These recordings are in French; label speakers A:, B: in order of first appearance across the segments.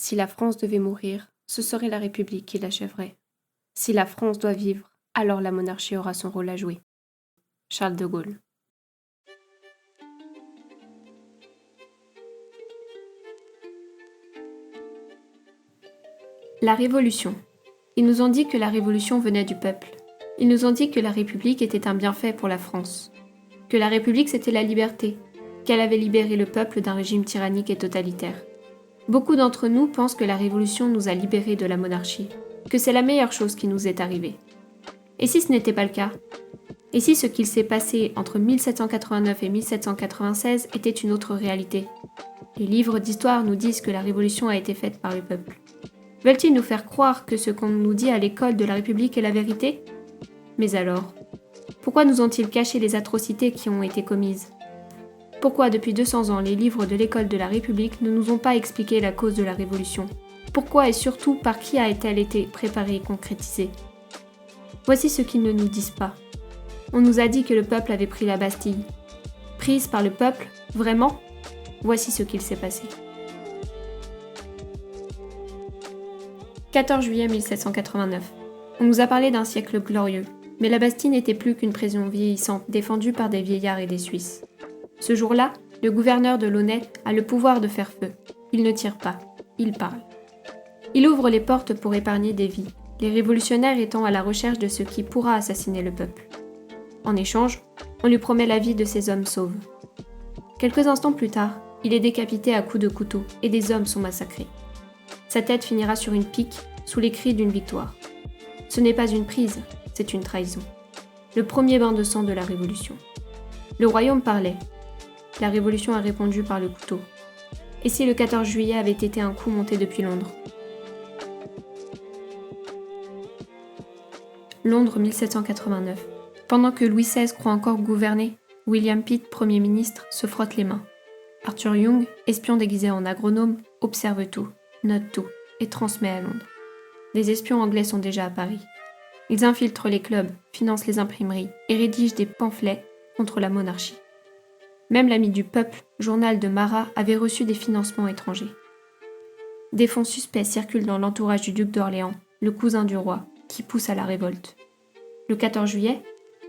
A: Si la France devait mourir, ce serait la République qui l'achèverait. Si la France doit vivre, alors la monarchie aura son rôle à jouer. Charles de Gaulle. La Révolution. Ils nous ont dit que la Révolution venait du peuple. Ils nous ont dit que la République était un bienfait pour la France. Que la République c'était la liberté, qu'elle avait libéré le peuple d'un régime tyrannique et totalitaire. Beaucoup d'entre nous pensent que la Révolution nous a libérés de la monarchie, que c'est la meilleure chose qui nous est arrivée. Et si ce n'était pas le cas ? Et si ce qu'il s'est passé entre 1789 et 1796 était une autre réalité ? Les livres d'histoire nous disent que la Révolution a été faite par le peuple. Veulent-ils nous faire croire que ce qu'on nous dit à l'école de la République est la vérité ? Mais alors, pourquoi nous ont-ils caché les atrocités qui ont été commises ? Pourquoi depuis 200 ans les livres de l'école de la République ne nous ont pas expliqué la cause de la Révolution ? Pourquoi et surtout par qui a-t-elle été préparée et concrétisée ? Voici ce qu'ils ne nous disent pas. On nous a dit que le peuple avait pris la Bastille. Prise par le peuple, vraiment ? Voici ce qu'il s'est passé. 14 juillet 1789. On nous a parlé d'un siècle glorieux, mais la Bastille n'était plus qu'une prison vieillissante défendue par des vieillards et des Suisses. Ce jour-là, le gouverneur de Launay a le pouvoir de faire feu. Il ne tire pas, il parle. Il ouvre les portes pour épargner des vies, les révolutionnaires étant à la recherche de ce qui pourra assassiner le peuple. En échange, on lui promet la vie de ces hommes sauves. Quelques instants plus tard, il est décapité à coups de couteau et des hommes sont massacrés. Sa tête finira sur une pique, sous les cris d'une victoire. Ce n'est pas une prise, c'est une trahison. Le premier bain de sang de la Révolution. Le royaume parlait. La Révolution a répondu par le couteau. Et si le 14 juillet avait été un coup monté depuis Londres ? Londres 1789. Pendant que Louis XVI croit encore gouverner, William Pitt, Premier ministre, se frotte les mains. Arthur Young, espion déguisé en agronome, observe tout, note tout et transmet à Londres. Des espions anglais sont déjà à Paris. Ils infiltrent les clubs, financent les imprimeries et rédigent des pamphlets contre la monarchie. Même l'Ami du Peuple, journal de Marat, avait reçu des financements étrangers. Des fonds suspects circulent dans l'entourage du duc d'Orléans, le cousin du roi, qui pousse à la révolte. Le 14 juillet,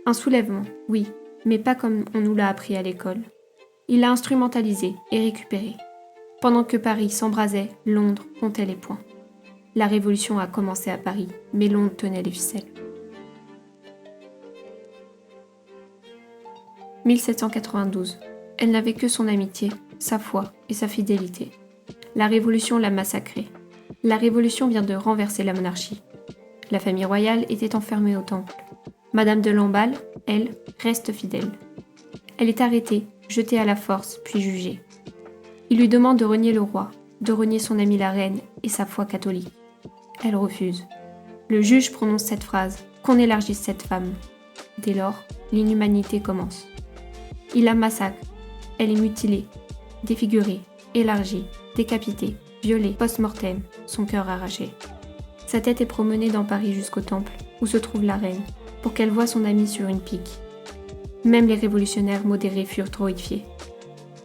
A: un soulèvement, oui, mais pas comme on nous l'a appris à l'école. Il l'a instrumentalisé et récupéré. Pendant que Paris s'embrasait, Londres comptait les points. La révolution a commencé à Paris, mais Londres tenait les ficelles. 1792. Elle n'avait que son amitié, sa foi et sa fidélité. La Révolution l'a massacrée. La Révolution vient de renverser la monarchie. La famille royale était enfermée au temple. Madame de Lamballe, elle, reste fidèle. Elle est arrêtée, jetée à la force, puis jugée. Il lui demande de renier le roi, de renier son amie la reine et sa foi catholique. Elle refuse. Le juge prononce cette phrase, qu'on élargisse cette femme. Dès lors, l'inhumanité commence. Il la massacre. Elle est mutilée, défigurée, élargie, décapitée, violée, post-mortem, son cœur arraché. Sa tête est promenée dans Paris jusqu'au temple, où se trouve la reine, pour qu'elle voie son amie sur une pique. Même les révolutionnaires modérés furent horrifiés.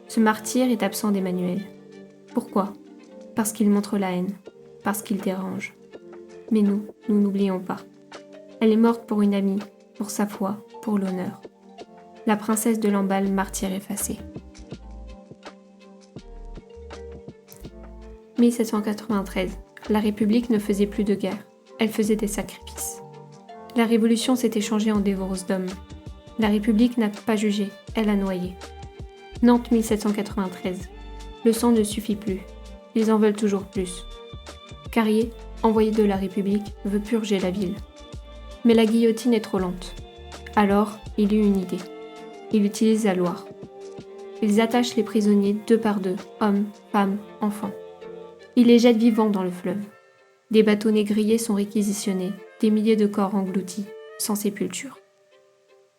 A: Ce martyr est absent des manuels. Pourquoi ? Parce qu'il montre la haine, parce qu'il dérange. Mais nous n'oublions pas. Elle est morte pour une amie, pour sa foi, pour l'honneur. La princesse de Lamballe, martyre effacée. 1793. La République ne faisait plus de guerre, elle faisait des sacrifices. La Révolution s'est échangée en dévoreuse d'hommes. La République n'a pas jugé, elle a noyé. Nantes 1793. Le sang ne suffit plus, ils en veulent toujours plus. Carrier, envoyé de la République, veut purger la ville. Mais la guillotine est trop lente. Alors, il eut une idée. Il utilise la Loire. Ils attachent les prisonniers deux par deux, hommes, femmes, enfants. Il les jette vivants dans le fleuve. Des bâtonnets grillés sont réquisitionnés, des milliers de corps engloutis, sans sépulture.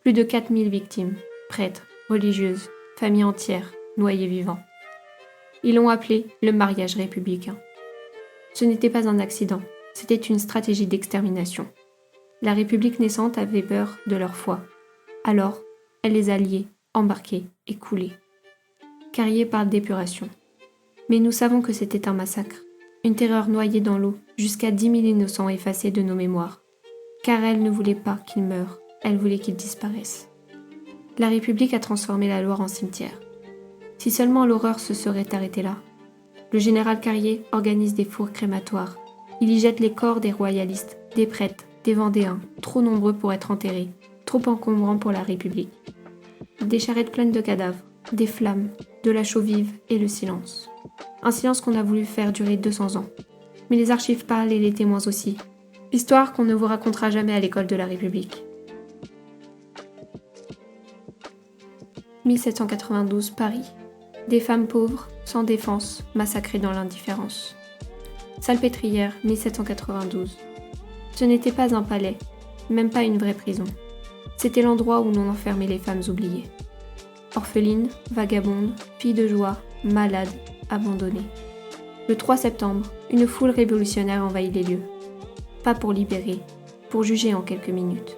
A: Plus de 4000 victimes, prêtres, religieuses, familles entières, noyés vivants. Ils l'ont appelé le mariage républicain. Ce n'était pas un accident, c'était une stratégie d'extermination. La République naissante avait peur de leur foi. Alors, elle les a liés, embarqués et coulés. Carrier parle d'épuration. Mais nous savons que c'était un massacre. une terreur noyée dans l'eau, jusqu'à 10 000 innocents effacés de nos mémoires. Car elle ne voulait pas qu'ils meurent, elle voulait qu'ils disparaissent. La République a transformé la Loire en cimetière. Si seulement l'horreur se serait arrêtée là. Le général Carrier organise des fours crématoires. Il y jette les corps des royalistes, des prêtres, des Vendéens, trop nombreux pour être enterrés, trop encombrants pour la République. Des charrettes pleines de cadavres, des flammes, de la chaux vive et le silence. Un silence qu'on a voulu faire durer 200 ans. Mais les archives parlent et les témoins aussi. Histoire qu'on ne vous racontera jamais à l'école de la République. 1792, Paris. Des femmes pauvres, sans défense, massacrées dans l'indifférence. Salpêtrière, 1792. Ce n'était pas un palais, même pas une vraie prison. C'était l'endroit où l'on enfermait les femmes oubliées. Orphelines, vagabondes, filles de joie, malades, abandonnées. Le 3 septembre, une foule révolutionnaire envahit les lieux. Pas pour libérer, pour juger en quelques minutes.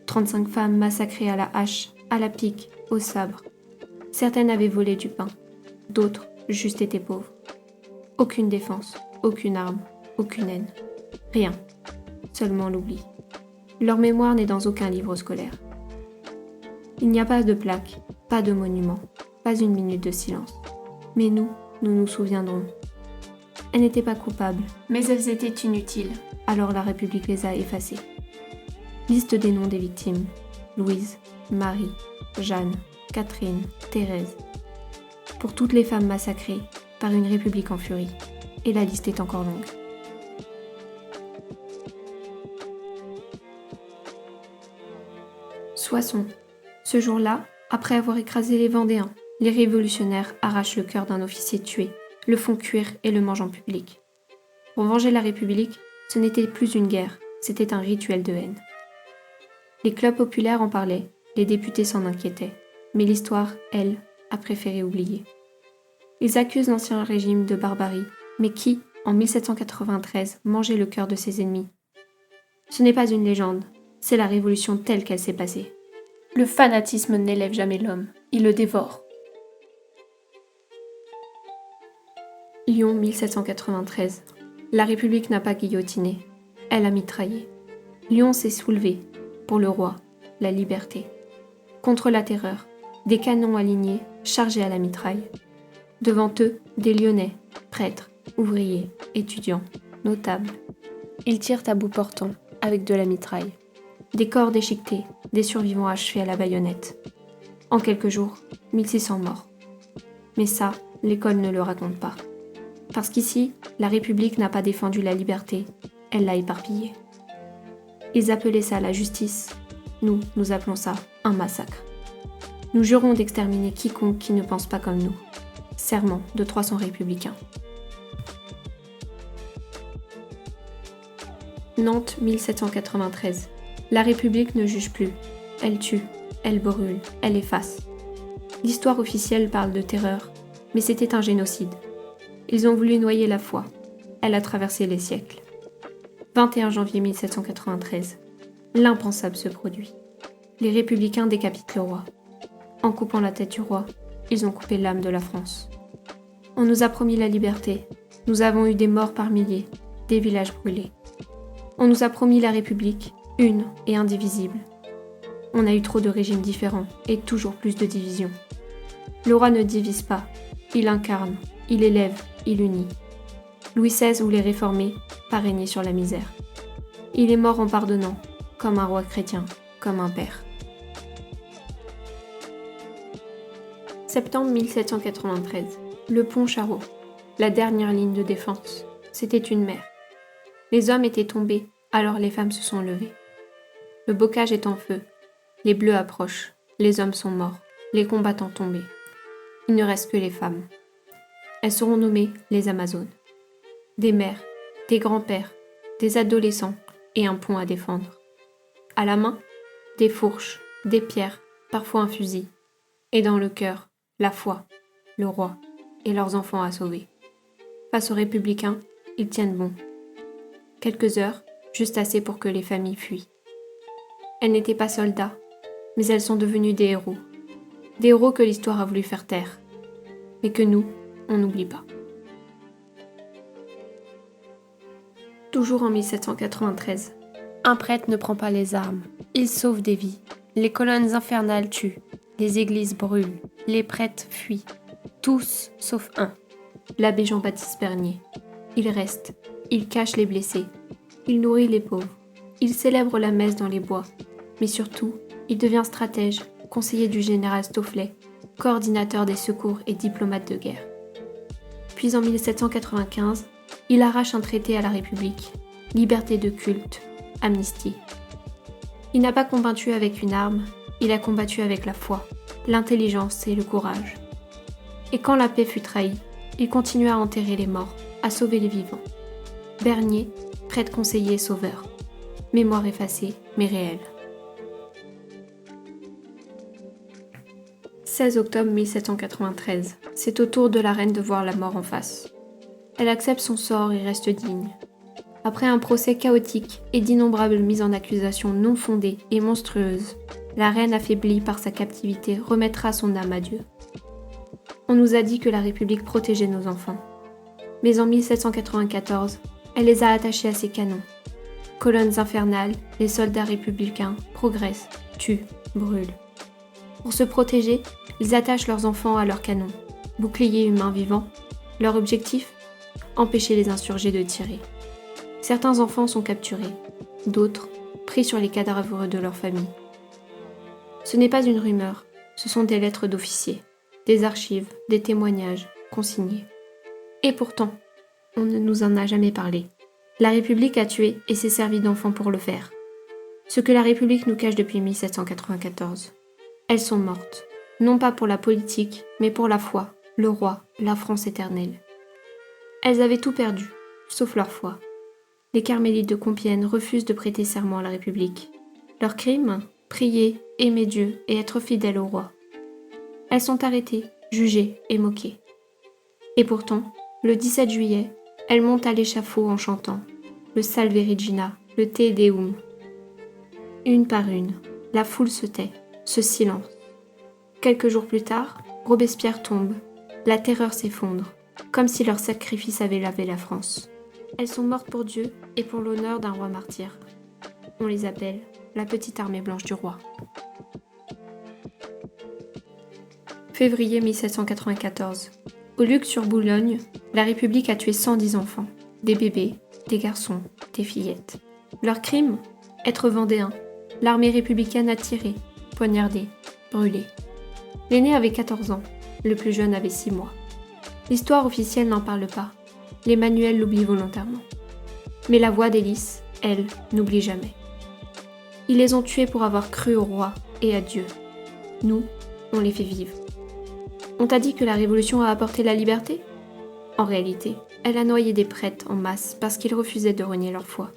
A: 35 femmes massacrées à la hache, à la pique, au sabre. Certaines avaient volé du pain, d'autres juste étaient pauvres. Aucune défense, aucune arme, aucune haine. Rien, seulement l'oubli. Leur mémoire n'est dans aucun livre scolaire. Il n'y a pas de plaque, pas de monument, pas une minute de silence. Mais nous nous souviendrons. Elles n'étaient pas coupables, mais elles étaient inutiles. Alors la République les a effacées. Liste des noms des victimes. Louise, Marie, Jeanne, Catherine, Thérèse. Pour toutes les femmes massacrées par une République en furie. Et la liste est encore longue. Soissons. Ce jour-là, après avoir écrasé les Vendéens, les révolutionnaires arrachent le cœur d'un officier tué, le font cuire et le mangent en public. Pour venger la République, ce n'était plus une guerre, c'était un rituel de haine. Les clubs populaires en parlaient, les députés s'en inquiétaient, mais l'histoire, elle, a préféré oublier. Ils accusent l'ancien régime de barbarie, mais qui, en 1793, mangeait le cœur de ses ennemis? Ce n'est pas une légende, c'est la révolution telle qu'elle s'est passée. Le fanatisme n'élève jamais l'homme, il le dévore. Lyon 1793. La République n'a pas guillotiné, elle a mitraillé. Lyon s'est soulevé, pour le roi, la liberté. Contre la terreur, des canons alignés, chargés à la mitraille. Devant eux, des Lyonnais, prêtres, ouvriers, étudiants, notables. Ils tirent à bout portant, avec de la mitraille. Des corps déchiquetés, des survivants achevés à la baïonnette. En quelques jours, 1600 morts. Mais ça, l'école ne le raconte pas. Parce qu'ici, la République n'a pas défendu la liberté, elle l'a éparpillée. Ils appelaient ça la justice, nous appelons ça un massacre. Nous jurons d'exterminer quiconque qui ne pense pas comme nous. Serment de 300 républicains. Nantes 1793. La République ne juge plus. Elle tue, elle brûle, elle efface. L'histoire officielle parle de terreur, mais c'était un génocide. Ils ont voulu noyer la foi. Elle a traversé les siècles. 21 janvier 1793. L'impensable se produit. Les républicains décapitent le roi. En coupant la tête du roi, ils ont coupé l'âme de la France. On nous a promis la liberté. Nous avons eu des morts par milliers, des villages brûlés. On nous a promis la République, une et indivisible. On a eu trop de régimes différents et toujours plus de divisions. Le roi ne divise pas, il incarne, il élève, il unit. Louis XVI voulait réformer, pas régner sur la misère. Il est mort en pardonnant, comme un roi chrétien, comme un père. Septembre 1793. Le pont Charot. La dernière ligne de défense. C'était une mer. Les hommes étaient tombés, alors les femmes se sont levées. Le bocage est en feu. Les bleus approchent. Les hommes sont morts. Les combattants tombés. Il ne reste que les femmes. Elles seront nommées les Amazones. Des mères, des grands-pères, des adolescents et un pont à défendre. À la main, des fourches, des pierres, parfois un fusil. Et dans le cœur, la foi, le roi et leurs enfants à sauver. Face aux républicains, ils tiennent bon. Quelques heures, juste assez pour que les familles fuient. Elles n'étaient pas soldats, mais elles sont devenues des héros. Des héros que l'histoire a voulu faire taire, mais que nous, on n'oublie pas. Toujours en 1793. Un prêtre ne prend pas les armes. Il sauve des vies. Les colonnes infernales tuent. Les églises brûlent. Les prêtres fuient. Tous sauf un. L'abbé Jean-Baptiste Bernier. Il reste. Il cache les blessés. Il nourrit les pauvres. Il célèbre la messe dans les bois. Mais surtout, il devient stratège, conseiller du général Staufflet, coordinateur des secours et diplomate de guerre. Puis en 1795, il arrache un traité à la République, liberté de culte, amnistie. Il n'a pas combattu avec une arme, il a combattu avec la foi, l'intelligence et le courage. Et quand la paix fut trahie, il continua à enterrer les morts, à sauver les vivants. Bernier, prêtre conseiller et sauveur. Mémoire effacée, mais réelle. 16 octobre 1793. C'est au tour de la reine de voir la mort en face. Elle accepte son sort et reste digne. Après un procès chaotique et d'innombrables mises en accusation non fondées et monstrueuses, la reine affaiblie par sa captivité remettra son âme à Dieu. On nous a dit que la République protégeait nos enfants. Mais en 1794, elle les a attachés à ses canons. Colonnes infernales, les soldats républicains progressent, tuent, brûlent. Pour se protéger, ils attachent leurs enfants à leurs canons. Boucliers humains vivants. Leur objectif ? Empêcher les insurgés de tirer. Certains enfants sont capturés, d'autres pris sur les cadavres de leurs familles. Ce n'est pas une rumeur, ce sont des lettres d'officiers, des archives, des témoignages consignés. Et pourtant, on ne nous en a jamais parlé. La République a tué et s'est servie d'enfants pour le faire. Ce que la République nous cache depuis 1794. Elles sont mortes, non pas pour la politique, mais pour la foi, le roi, la France éternelle. Elles avaient tout perdu, sauf leur foi. Les carmélites de Compiègne refusent de prêter serment à la République. Leur crime ? Prier, aimer Dieu et être fidèles au roi. Elles sont arrêtées, jugées et moquées. Et pourtant, le 17 juillet, elles montent à l'échafaud en chantant le Salve Regina, le Te Deum. Une par une, la foule se tait, se silence. Quelques jours plus tard, Robespierre tombe, la terreur s'effondre, comme si leur sacrifice avait lavé la France. Elles sont mortes pour Dieu et pour l'honneur d'un roi martyr. On les appelle la petite armée blanche du roi. Février 1794. Au Luc sur Boulogne, la République a tué 110 enfants, des bébés, des garçons, des fillettes. Leur crime ? Être vendéen. L'armée républicaine a tiré, poignardé, brûlé. L'aîné avait 14 ans, le plus jeune avait 6 mois. L'histoire officielle n'en parle pas. Les manuels l'oublient volontairement. Mais la voix d'Hélice, elle, n'oublie jamais. Ils les ont tués pour avoir cru au roi et à Dieu. Nous, on les fait vivre. On t'a dit que la Révolution a apporté la liberté ? En réalité, elle a noyé des prêtres en masse parce qu'ils refusaient de renier leur foi.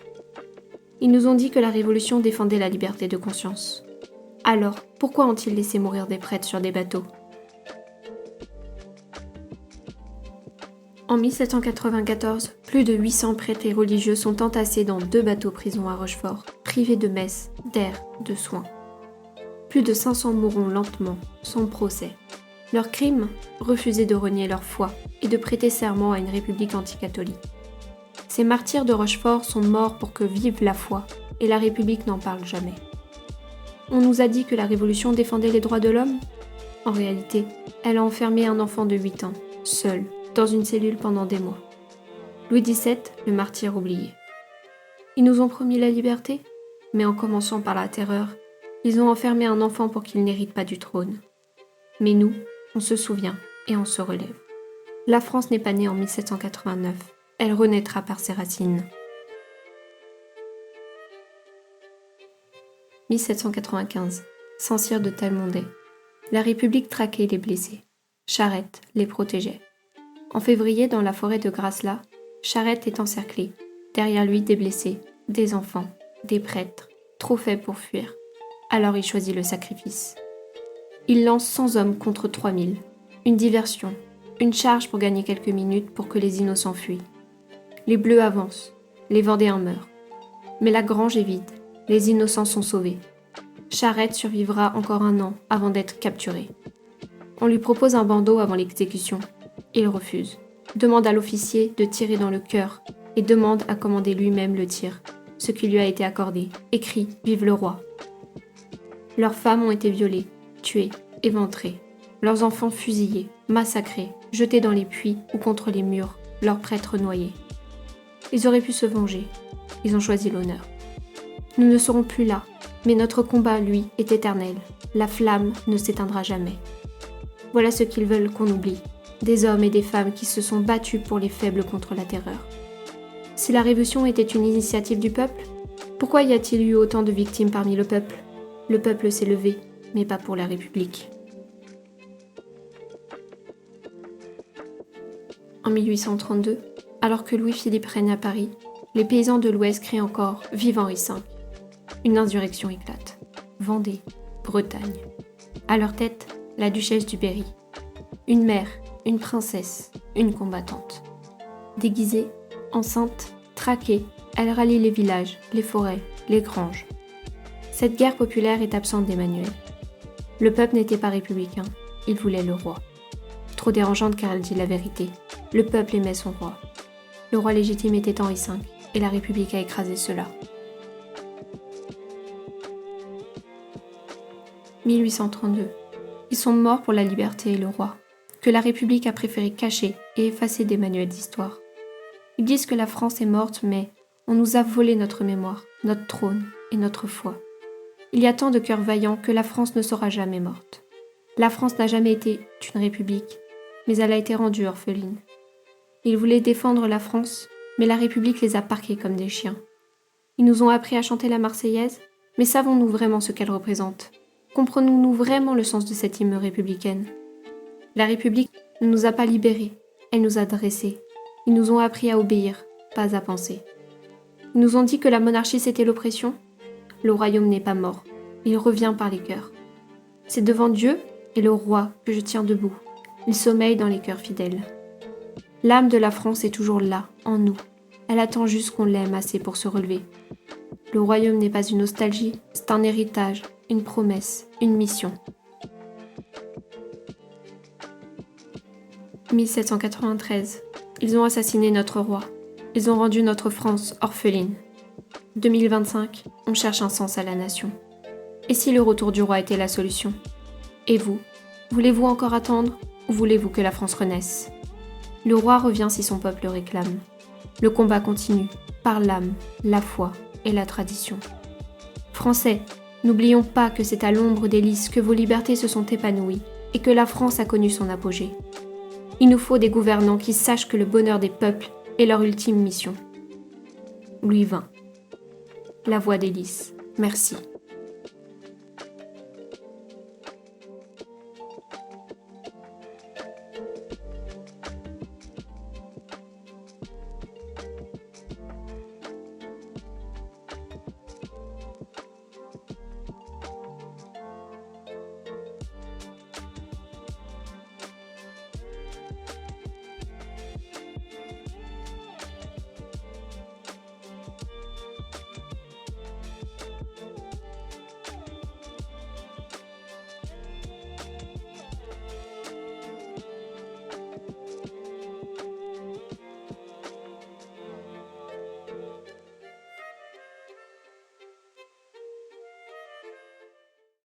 A: Ils nous ont dit que la Révolution défendait la liberté de conscience. Alors, pourquoi ont-ils laissé mourir des prêtres sur des bateaux ? En 1794, plus de 800 prêtres et religieux sont entassés dans 2 bateaux-prisons à Rochefort, privés de messe, d'air, de soins. Plus de 500 mourront lentement, sans procès. Leur crime ? Refuser de renier leur foi et de prêter serment à une république anticatholique. Ces martyrs de Rochefort sont morts pour que vive la foi, et la République n'en parle jamais. On nous a dit que la Révolution défendait les droits de l'homme ? En réalité, elle a enfermé un enfant de 8 ans, seul, dans une cellule pendant des mois. Louis XVII, le martyr oublié. Ils nous ont promis la liberté, mais en commençant par la terreur, ils ont enfermé un enfant pour qu'il n'hérite pas du trône. Mais nous, on se souvient et on se relève. La France n'est pas née en 1789, elle renaîtra par ses racines. 1795, Saint-Cyr de Talmondais. La République traquait les blessés. Charette les protégeait. En février, dans la forêt de Grasllat, Charette est encerclé. Derrière lui, des blessés, des enfants, des prêtres, trop faibles pour fuir. Alors il choisit le sacrifice. Il lance 100 hommes contre 3000. Une diversion, une charge pour gagner quelques minutes pour que les innocents fuient. Les Bleus avancent, les Vendéens meurent. Mais la grange est vide, les innocents sont sauvés. Charette survivra encore 1 an avant d'être capturé. On lui propose un bandeau avant l'exécution. Il refuse. Demande à l'officier de tirer dans le cœur et demande à commander lui-même le tir, ce qui lui a été accordé, et crie « Vive le roi !». Leurs femmes ont été violées, tuées, éventrées, leurs enfants fusillés, massacrés, jetés dans les puits ou contre les murs, leurs prêtres noyés. Ils auraient pu se venger, ils ont choisi l'honneur. Nous ne serons plus là, mais notre combat, lui, est éternel. La flamme ne s'éteindra jamais. Voilà ce qu'ils veulent qu'on oublie, des hommes et des femmes qui se sont battus pour les faibles contre la terreur. Si la Révolution était une initiative du peuple, pourquoi y a-t-il eu autant de victimes parmi le peuple ? Le peuple s'est levé, mais pas pour la République. En 1832, alors que Louis-Philippe règne à Paris, les paysans de l'Ouest crient encore « Vive Henri V !». Une insurrection éclate. Vendée, Bretagne. À leur tête, la duchesse du Berry. Une mère, une princesse, une combattante. Déguisée, enceinte, traquée, elle rallie les villages, les forêts, les granges. Cette guerre populaire est absente d'Emmanuel. Le peuple n'était pas républicain, il voulait le roi. Trop dérangeante car elle dit la vérité. Le peuple aimait son roi. Le roi légitime était Henri V, et la République a écrasé cela. 1832. Ils sont morts pour la liberté et le roi, que la République a préféré cacher et effacer des manuels d'histoire. Ils disent que la France est morte, mais on nous a volé notre mémoire, notre trône et notre foi. Il y a tant de cœurs vaillants que la France ne sera jamais morte. La France n'a jamais été une république, mais elle a été rendue orpheline. Ils voulaient défendre la France, mais la République les a parqués comme des chiens. Ils nous ont appris à chanter la Marseillaise, mais savons-nous vraiment ce qu'elle représente ? Comprenons-nous vraiment le sens de cette hymne républicaine ? La République ne nous a pas libérés, elle nous a dressés. Ils nous ont appris à obéir, pas à penser. Ils nous ont dit que la monarchie c'était l'oppression. Le royaume n'est pas mort, il revient par les cœurs. C'est devant Dieu et le roi que je tiens debout. Il sommeille dans les cœurs fidèles. L'âme de la France est toujours là, en nous. Elle attend juste qu'on l'aime assez pour se relever. Le royaume n'est pas une nostalgie, c'est un héritage, une promesse, une mission. 1793. Ils ont assassiné notre roi. Ils ont rendu notre France orpheline. 2025. On cherche un sens à la nation. Et si le retour du roi était la solution ? Et vous ? Voulez-vous encore attendre ou voulez-vous que la France renaisse ? Le roi revient si son peuple le réclame. Le combat continue, par l'âme, la foi et la tradition. Français, n'oublions pas que c'est à l'ombre des lys que vos libertés se sont épanouies et que la France a connu son apogée. Il nous faut des gouvernants qui sachent que le bonheur des peuples est leur ultime mission. Louis XX. La voix des lys. Merci.